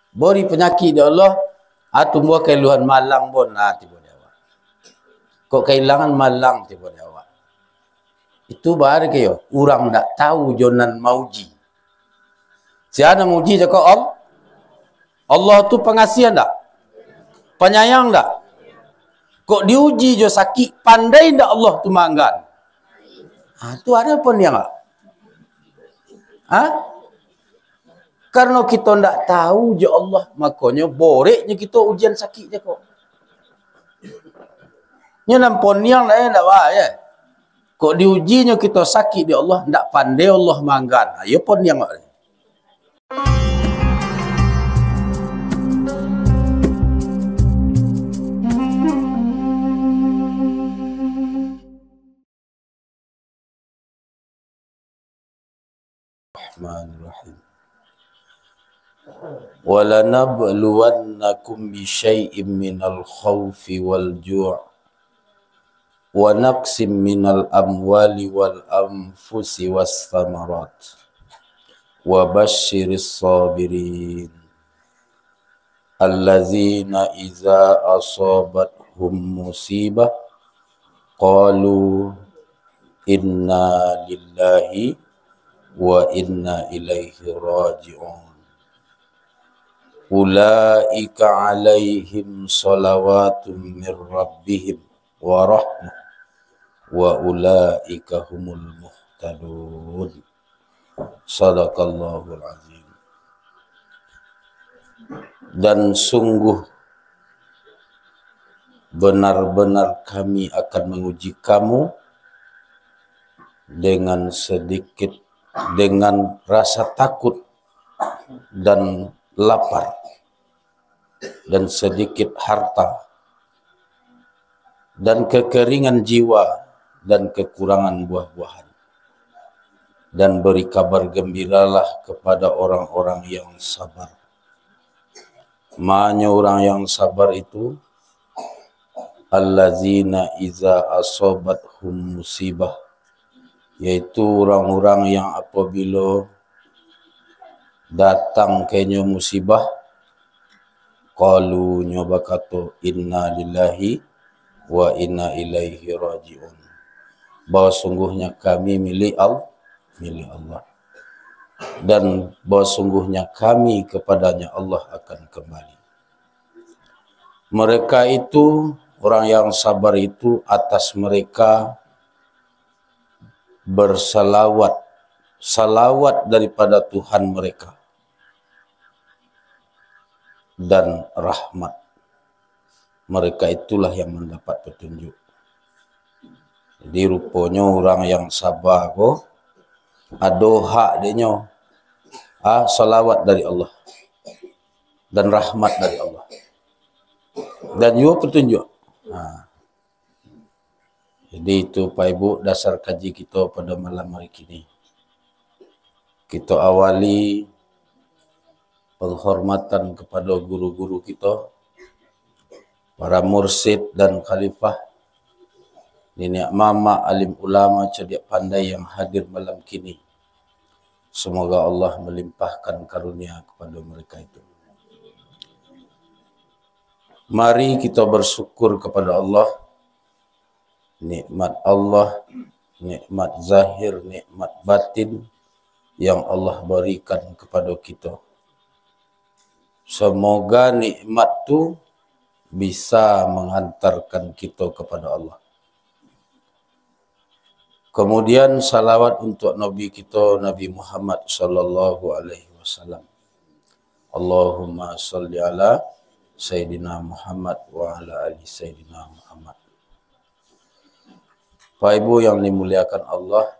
Bori penyakit dia Allah, tumbuh keluhan malang pun tiba dia awak. Kok kehilangan malang tiba dia awak. Itu baru kayo, orang tak tahu jonan mauji. Siapa mauji cakap Allah? Allah tu pengasih tak? Penyayang tak? Kok diuji jo sakit, pandai tak Allah tu manggan? Tu ada pun yang tak? Karena kita tak tahu je Allah, makanya boreknya kita ujian sakit je kok. Nya nampon yang lain tak apa ya. Kok diujinya kita sakit di Allah, tak pandai Allah manggan. Ya pun yang tak. Bismillahirrahmanirrahim. وَلَنَبْلُوَنَّكُمْ بِشَيْءٍ مِّنَ الْخَوْفِ وَالْجُوعِ وَنَقْصٍ مِّنَ الْأَمْوَالِ وَالْأَنفُسِ وَالثَّمَرَاتِ وَبَشِّرِ الصَّابِرِينَ الَّذِينَ إِذَا أَصَابَتْهُمْ مُصِيبَةٌ قَالُوا إِنَّا لِلَّهِ وَإِنَّا إِلَيْهِ رَاجِعُونَ أُولَئِكَ عَلَيْهِمْ صَلَوَاتٌ مِّن رَّبِّهِمْ وَرَحْمَةٌ وَأُولَئِكَ هُمُ الْمُهْتَدُونَ. Sadaqallahul azim. Dan sungguh benar-benar kami akan menguji kamu dengan sedikit, dengan rasa takut dan lapar dan sedikit harta dan kekeringan jiwa dan kekurangan buah-buahan. Dan beri kabar gembiralah kepada orang-orang yang sabar. Maknanya orang yang sabar itu allazina iza asobathum musibah, yaitu orang-orang yang apabila datang kenya musibah, qalu nyoba kata inna lillahi wa inna ilaihi raji'un, bahawa sungguhnya kami milik Allah dan bahawa sungguhnya kami kepadanya Allah akan kembali. Mereka itu, orang yang sabar itu, atas mereka bersalawat, salawat daripada Tuhan mereka dan rahmat. Mereka itulah yang mendapat petunjuk. Jadi rupanya orang yang sabar ko ada hak dia salawat dari Allah dan rahmat dari Allah dan juga petunjuk. Jadi itu Pak Ibu dasar kaji kita pada malam hari ini. Kita awali penghormatan kepada guru-guru kita, para mursyid dan khalifah, nenek mama, alim ulama, cerdik pandai yang hadir malam kini. Semoga Allah melimpahkan karunia kepada mereka itu. Mari kita bersyukur kepada Allah. Nikmat Allah, nikmat zahir, nikmat batin yang Allah berikan kepada kita. Semoga nikmat tu bisa menghantarkan kita kepada Allah. Kemudian salawat untuk Nabi kita, Nabi Muhammad sallallahu alaihi wasallam. Allahumma salli ala Sayyidina Muhammad wa ala ali Sayyidina Muhammad. Pak Ibu yang dimuliakan Allah,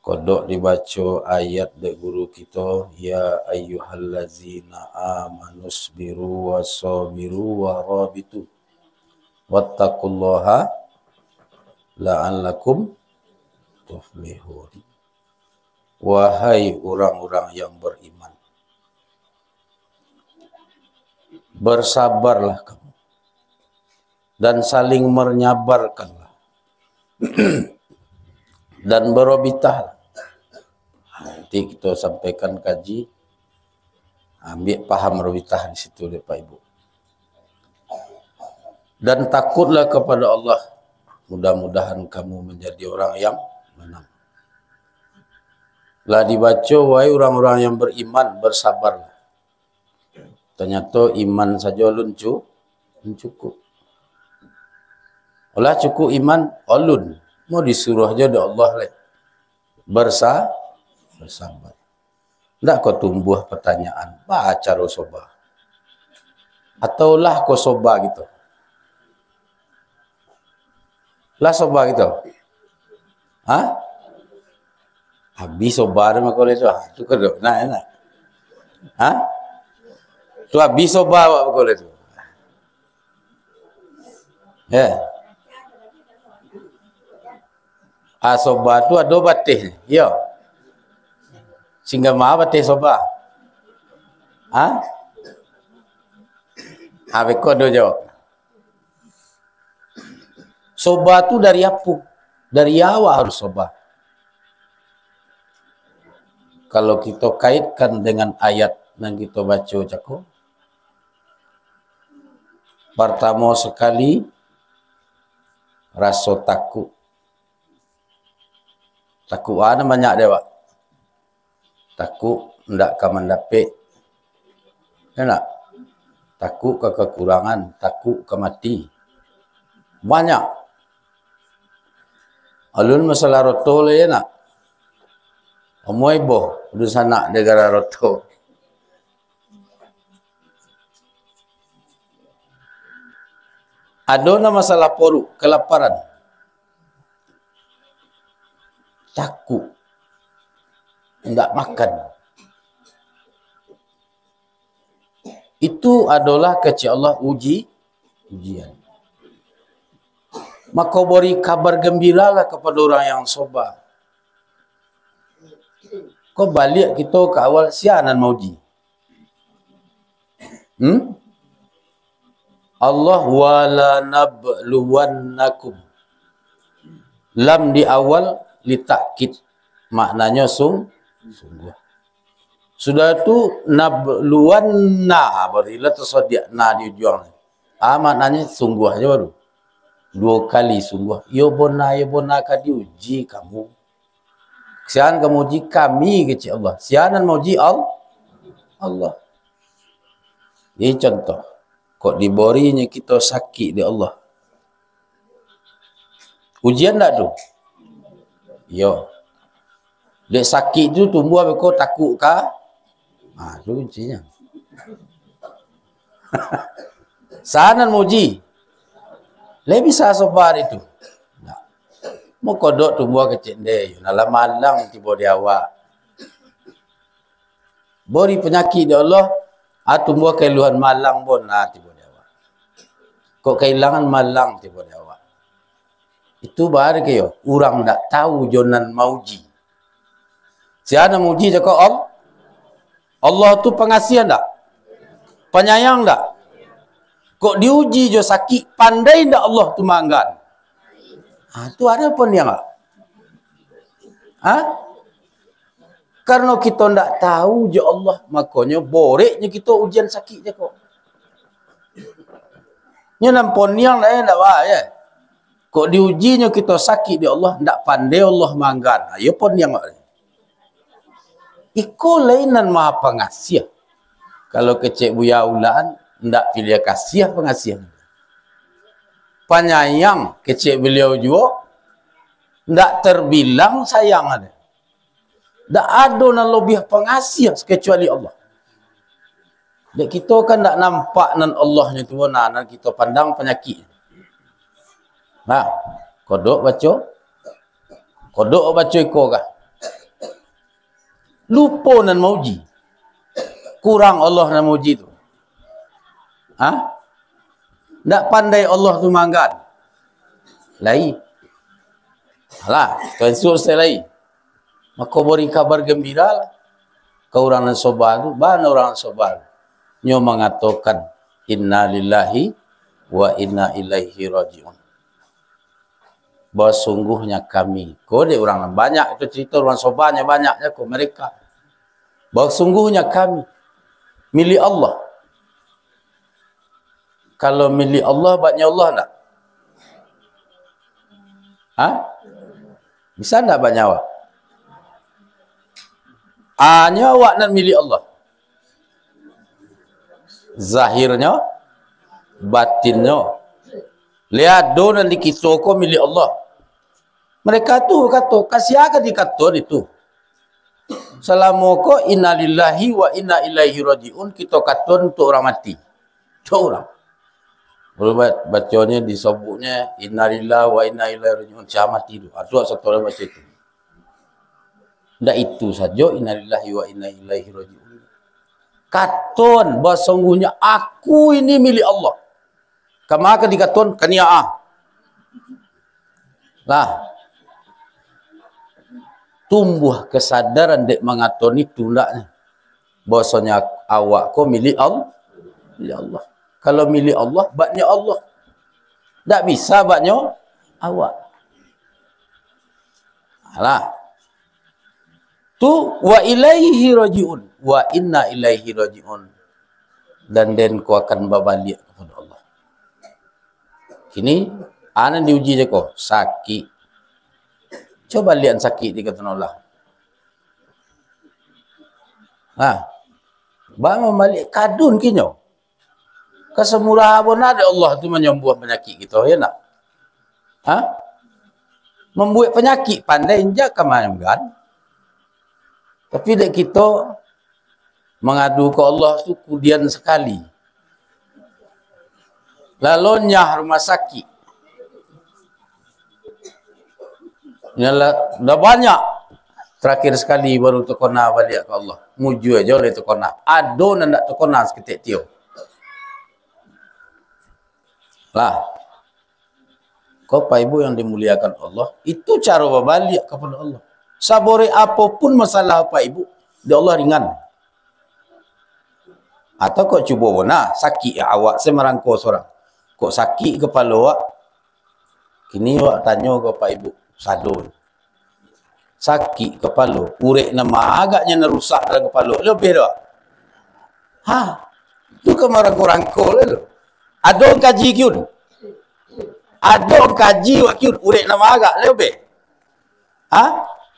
kodok dibaca ayat dari guru kita, ya ayyuhallazina amanusbiru wa sabiru wa rabitu wattaqullaha la'allakum tuflihun. Wahai orang-orang yang beriman, bersabarlah kamu dan saling menyabarkanlah dan berobitahlah. Nanti kita sampaikan kaji Ambil paham Rawitah di situ Pak Ibu. Dan takutlah kepada Allah. Mudah-mudahan kamu menjadi orang yang menang. Lah dibaca, wahai orang-orang yang beriman, bersabarlah. Ternyata iman saja cukup. Olah cukup iman, alun. Mau disuruh aja oleh Allah lah. Bersabar. Tak kau tumbuh pertanyaan, baca soba. Atau lah kau soba gitu. Lah soba gitu. Ha? Habis soba dah kau lepas tu. Tu kedok nak. Ha? Tu habis soba apa kau lepas tu. Ya. Soba tu ada batis. Ya. Sehingga maaf batis soba. Habis kau ada jawab. Soba tu dari apa? Dari awal harus soba. Kalau kita kaitkan dengan ayat yang kita baca cakap. Pertama sekali, rasa takut. Takut ada banyak dia, Pak. Takut tidak akan mendapat. Enak. Takut ke kekurangan, takut ke mati. Banyak. Alun masalah roto le nak. Amoy boh, udah sana negara roto. Ada na masalah poruk, kelaparan. Takut tidak makan. Itu adalah kecil Allah ujian. Maka beri kabar gembiralah kepada orang yang sobar. Kau balik kita ke awal sianan mauji. Allah wala nabluwannakum. Lam di awal litakid, maknanya sungguh. Sudah tu nabluwanna, berilah tersedia na di ujung. Maknanya sungguh aja baru. 2 kali sungguh. Yo bona ka diuji kamu. Sian kamu uji kami kecil Allah. Sianan mau uji Allah. Ini contoh. Kok diborinya kita sakit di Allah. Ujian tak tu? Yo. Dek sakit tu tumbuh apa kau takut kah? Tu kuncinya. Sanan muji. Lebih bisa sobar itu. Nah. Mau kodok tumbuh kecil deh. Dalam malang tiba di awak. Bori penyakit di Allah. Tumbuh keluhan malang pun tiba di awak. Kok kehilangan malang tiba di awak. Itu baru kayo. Orang tak tahu jonan mauji. Siapa mauji cakap Allah? Allah tu pengasih tak? Penyayang tak? Kok diuji jo sakit, pandai tak Allah tu manggan? Tu ada pun yang tak? Karena kita tak tahu je Allah, makanya boreknya kita ujian sakit je kok. Nya nampon yang lain tak wah ya. Kok diujinya kita sakit di Allah, tak pandai Allah manggan. Ya pun yang tak. Iko lainan maha pengasih. Kalau kecik buya ulaan, tak pilih kasih pengasih. Penyayang kecik beliau juga, tak terbilang sayang ada. Tak ada yang lebih pengasih kecuali Allah. Dan kita kan tak nampak nan Allahnya tu, nan kita pandang penyakit. Kodok baca iko kah? Lupa nan mauji. Kurang Allah nan mauji tu. Tak pandai Allah tu manggan. Lai. Alah, tuan suruh saya lai. Maka beri kabar gembira lah. Kau orang yang sobar tu, mana orang yang sobar? Nyo mengatakan, inna lillahi wa inna ilaihi raji'un. Bahawa sungguhnya kami. Kau dia orang banyak, itu cerita orang sobarnya banyaknya kau mereka. Bahawa sungguhnya kami. milik Allah. Kalau milik Allah, batnya Allah tak? Ha? Bisa tak bat nyawa? Nyawa nak milik Allah. Zahirnya, batinnya. Lihat donan di kisoko milik Allah. Mereka tu kata, kasih akan dikata itu. Selama ko inna lillahi wa inna ilaihi raji'un, kita kata untuk orang mati. Itu orang. Bacanya disebutnya inna lillahi wa inna ilaihi raji'un, siapa mati tu. Itu satu orang baca itu. Tak itu saja inna lillahi wa inna ilaihi raji'un. Katon bahawa sungguhnya aku ini milik Allah. Kama akan dikaton kania'ah. Lah. Tumbuh kesadaran dek mengaton itu ndaknya. Bahasanya awak ko milik Allah. Milik Allah. Kalau milik Allah, batnya Allah. Tak bisa batnya awak. Alah. Tu wa ilaihi raji'un. Wa inna ilaihi raji'un. Dan ko akan berbalik kepada Allah. Kini, anak diuji je ko. Sakit. Coba lihat sakit di kata Allah. Bang balik kadun kinyo. Kesemurah pun ada Allah tu menyembuh penyakit kita, ya nak? Membuat penyakit pandai injak kemana kan? Tapi dek kita mengadu ke Allah tu kemudian sekali. Lalu nyah rumah sakit. Dah banyak. Terakhir sekali baru terkona balik ke Allah. Muju aja oleh terkona. Ado nak terkona seketik tio. Lah. Kau Pak Ibu yang dimuliakan Allah, itu cara berbalik kepada Allah. Sabore apapun masalah Pak Ibu, di Allah ringan. Atau kau cuba bona sakit ya awak saya merangkau seorang. Kok sakit kepala awak? Kini awak tanya ke Pak Ibu, sadul. Sakit kepala, urek nama agaknya nerusak dalam kepala. Lebih tak? Tu ke merangkau-rangkau lah tu. Ada kaji kiun. Ada kaji wak kiun, urek nama agak lebih.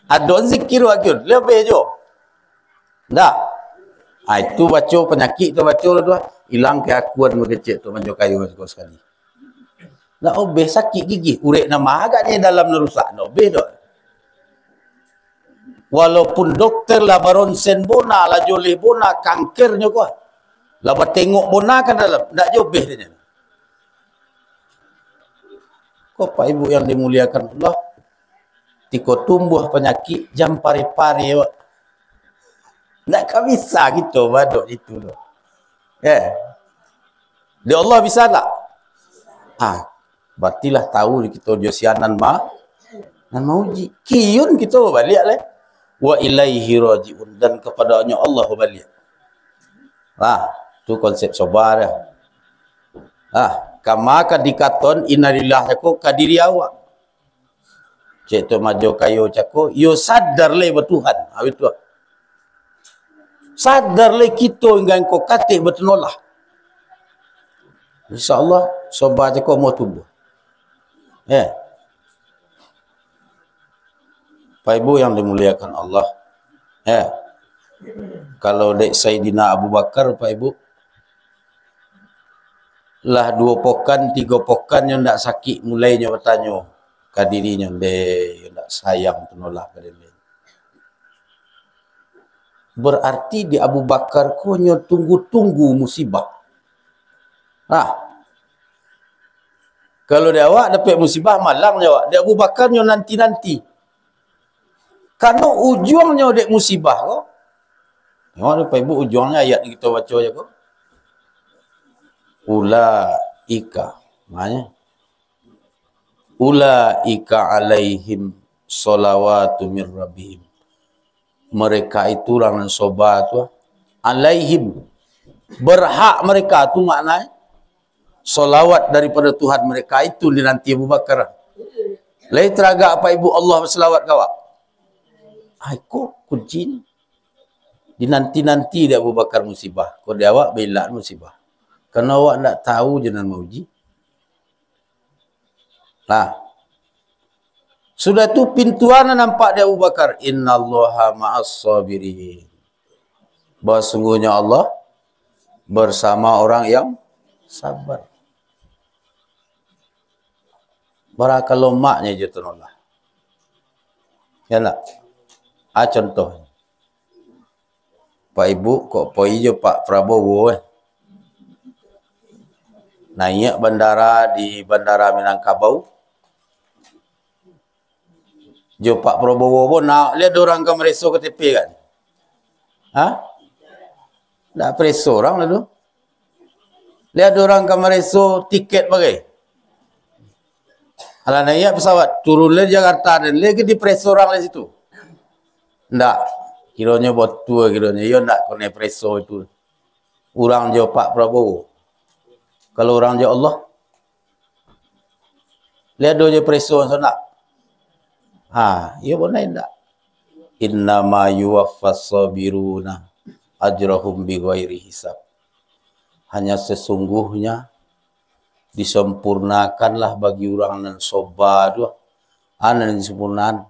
Ada zikir wak kiun, lebih je. Tak? Itu baca penyakit tu baca tu. Hilang keakuan mengecek tu macam kayu sekali. Tak obeh sakit gigi, urek nama agaknya dalam nerusak. Tak obeh tak? Walaupun doktor lah baronsen bona lah joleh bona kankernya kuah. Lah tengok bona kan dalam ndak jobeh dia. Kok Pak Ibu yang dimuliakan Allah, tiko tumbuh penyakit jam pari-pari awak. Ndak kan bisa gitu badok itu tu. Dia Allah bisa tak? Berartilah tahu kita josianan nan mauji. Kiyun kita balik lah. Wa ilaihi raji'un, dan kepadanya Allah balik. Tu konsep sabar dah. Kama ka dikaton innalillahi ko kadiri awak. Cek tu maju kayu cako, yo sadar le bertuhan. Itu. Sadar le kita dengan ko kate bertenolah. Insya-Allah sabar cako mau tumbuh. Pak Ibu yang dimuliakan Allah. Kalau dek Sayyidina Abu Bakar, Pak Ibu, lah 2 pokan, 3 pokan yang tak sakit, mulainya bertanya ke dirinya, yang tak sayang penolak ke dia. Berarti di Abu Bakar konyo tunggu-tunggu musibah. Kalau dia awak dapat musibah, malang dia awak. Di Abu Bakar nyo nanti-nanti. Karena ujungnya dek musibah kok. Tengok Pak Ibu ujungnya ayat yang kita baca aja kok. Ulaika. Maknanya. Ulaika alaihim salawatu min rabbihim. Mereka itu orang sobat tu. Alaihim. Berhak mereka tu maknanya. Salawat daripada Tuhan mereka itu dinanti Abu Bakar. Lai teraga Pak Ibu Allah berselawat kawak. Kok kunci ni? Dinanti-nanti dia Abu Bakar musibah. Kau dia awak belak musibah. Karena awak tak tahu jangan mau uji. Nah, sudah tu pintuan nampak dia Abu Bakar. Innallaha ma'as sabirin. Bahawa sungguhnya Allah bersama orang yang sabar. Barakallahu maknya je tolonglah. Ya tak? Contoh. Pak Ibu kok poi je Pak Prabowo naik bandara di Bandara Minangkabau. Jo Pak Prabowo pun nak lihat orang ke mereso KTP kan? Tak preso orang lalu. Lihat orang ke mereso tiket bagai. Alah naik pesawat turun le Jakarta dan lagi di preso orang di situ. Ndak. Kiranya buat tua kiranya. Ya ndak kena preso itu. Orang je Pak Prabowo. Kalau orang je Allah. Lihat do je preso sana. Ya boleh ndak. Innama yuwaffas sabiruna ajrahum bighairi hisab. Hanya sesungguhnya disempurnakanlah bagi orang yang sobar tu. Yang disempurnakan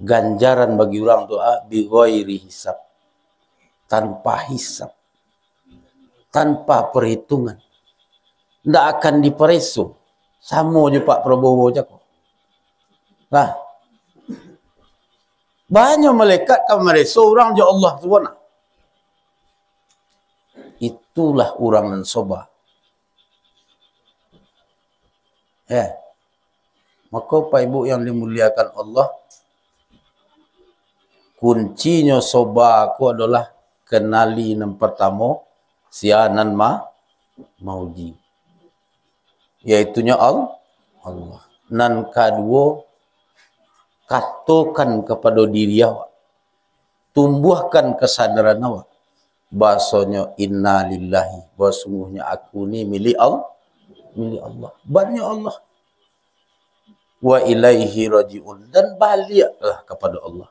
ganjaran bagi orang tu bighairi hisab. Tanpa hisab. Tanpa perhitungan. Tidak akan dipereso. Sama je Pak Prabowo cakap. Nah. Banyak malaikat kan mereso orang je Allah SWT. Itulah orang yang sobar. Maka Pak Ibu yang dimuliakan Allah, kuncinya sobar aku adalah kenali yang pertama sianan mauji, yaitunya Allah. Nan kedua, katakan kepada diri awak, tumbuhkan kesadaran awak, bahasanya inna lillahi, bahwa sungguhnya aku ni milik Allah, banyak Allah, wa ilaihi raji'un, dan baliklah kepada Allah.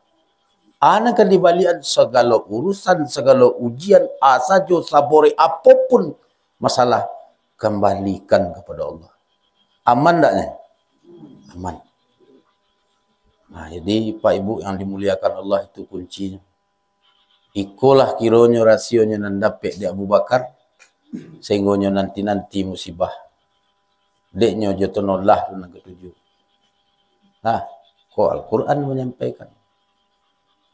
Anak akan dibalikan segala urusan, segala ujian, saja sabore apapun masalah, kembalikan kepada Allah. Aman tak ni? Aman. Jadi Pak Ibu yang dimuliakan Allah, itu kuncinya. Ikulah kiranya rasionya nan dapat di Abu Bakar, sehingga nanti musibah. Deknya jotonollah dan ketujuh. Kok Al-Quran menyampaikan.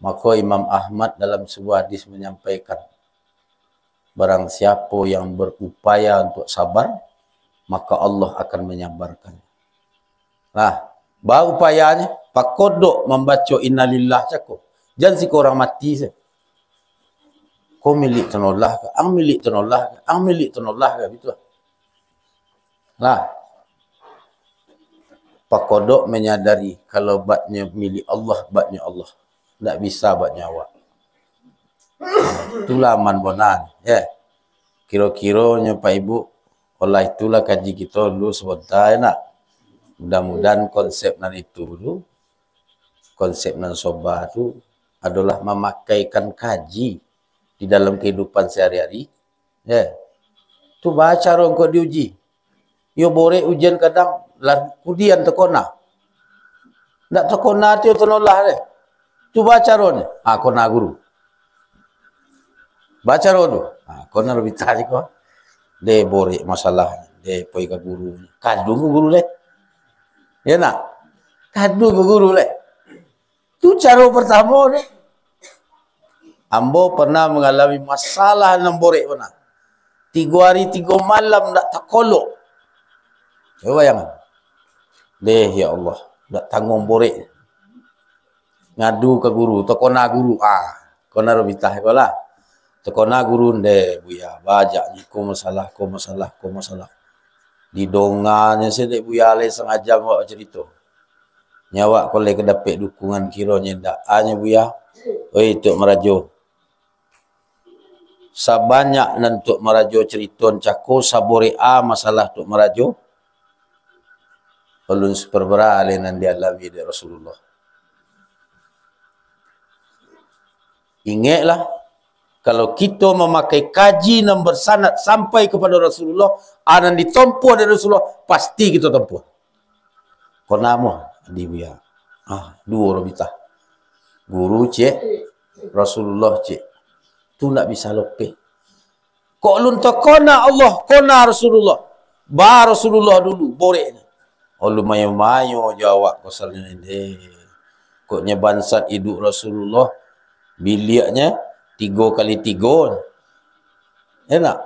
Maka Imam Ahmad dalam sebuah hadis menyampaikan, barang siapa yang berupaya untuk sabar, maka Allah akan menyabarkan. Baru upayanya, Pak Kodok membaca innalillah cakap. Jangan si orang mati saja. Kau milik tenollah ke? Ang milik tenollah ke? Ang milik tenollah ke? Betul. Pak Kodok menyadari kalau batnya milik Allah, batnya Allah. Tak bisa batnya awak. Itulah aman bonan. Kira-kiranya Pak Ibu, oleh itulah kaji kita dulu sebentar nak. Mudah-mudahan konsep nan itu dulu, konsep nan sobar itu adalah memakaikan kaji di dalam kehidupan sehari-hari. Tu baca orang kau diuji. Yo bore ujian kadang kemudian terkona. Tak terkona tu tenolah deh. Tu baca ron. Kona guru. Baca ron tu. Kona lebih tadi kau. De bore masalah. De poi ke guru. Kadu guru deh. Ya nak? Kadu ke guru deh. Tu cara pertama deh. Ambo pernah mengalami masalah enam borek pernah. 3 hari 3 malam tak terkolok. Coba bayangkan. Ya Allah. Tak tanggung borek. Ngadu ke guru. Tekona guru. Kona robitah ko lah. Tekona guru deh. Buya. Bajak ni. Ko masalah. Di donganya saya buya le sengaja buat cerita. Nyawa ko le kedapik dukungan kiranya ndak. Hanya buya. Oi tok merajo. Sabanyak nantuk merajo cerita cako sabore masalah tok merajo. Ulun superberale nan dialami dari Rasulullah. Ingatlah, kalau kita memakai kaji yang bersanad sampai kepada Rasulullah, anan ditempuh dari Rasulullah, pasti kita tempuh. Kau nama di biar. Dua Robitah. Guru cik, Rasulullah cik. Tu nak bisa lebih. Kok lun tak kona Allah, kona Rasulullah. Ba Rasulullah dulu, borek. Lu mayo-mayo jawab kosalnya ini. Koknya bansat hidup Rasulullah, biliknya 3x3. Enak?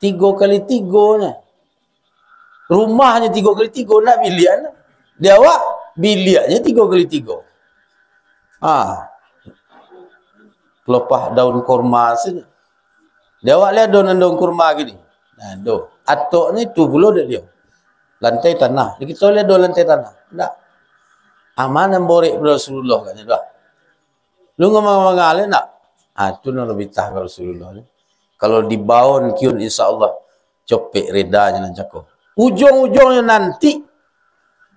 3x3 nya. Rumahnya 3x3, nak biliknya. Dia awak biliknya 3x3. Pelepah daun kurma saja. Dia awak lihat daun kurma gini. Nah, atok ni tu pula dia. Lantai tanah. Jadi kita lihat lantai tanah. Tak. Mana borek Rasulullah kan dah. Lu ngomong ngalih nak? Tu nak lebih tah Rasulullah ni. Kalau dibaun kiun insya-Allah copek redanya nan cako. Ujung-ujungnya nanti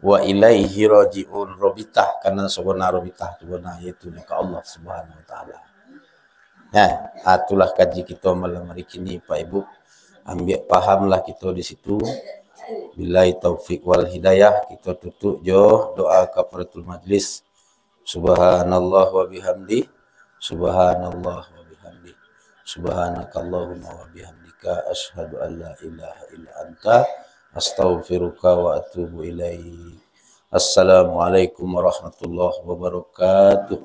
wa ilaihi rajiun, robitah karena sebenar robitah sebenar itu ke Allah Subhanahu wa taala. Itulah kaji kita malam hari ini Pak Ibu. Ambil pahamlah kita di situ. Billahi taufik wal hidayah. Kita tutup doa kafaratul majlis. Subhanallah wa bihamdi. Subhanallah wa bihamdi. Subhanakallahumma wa bihamdika asyhadu an la ilaha illa anta astaghfiruka wa atubu ilaik. Assalamualaikum warahmatullahi wabarakatuh.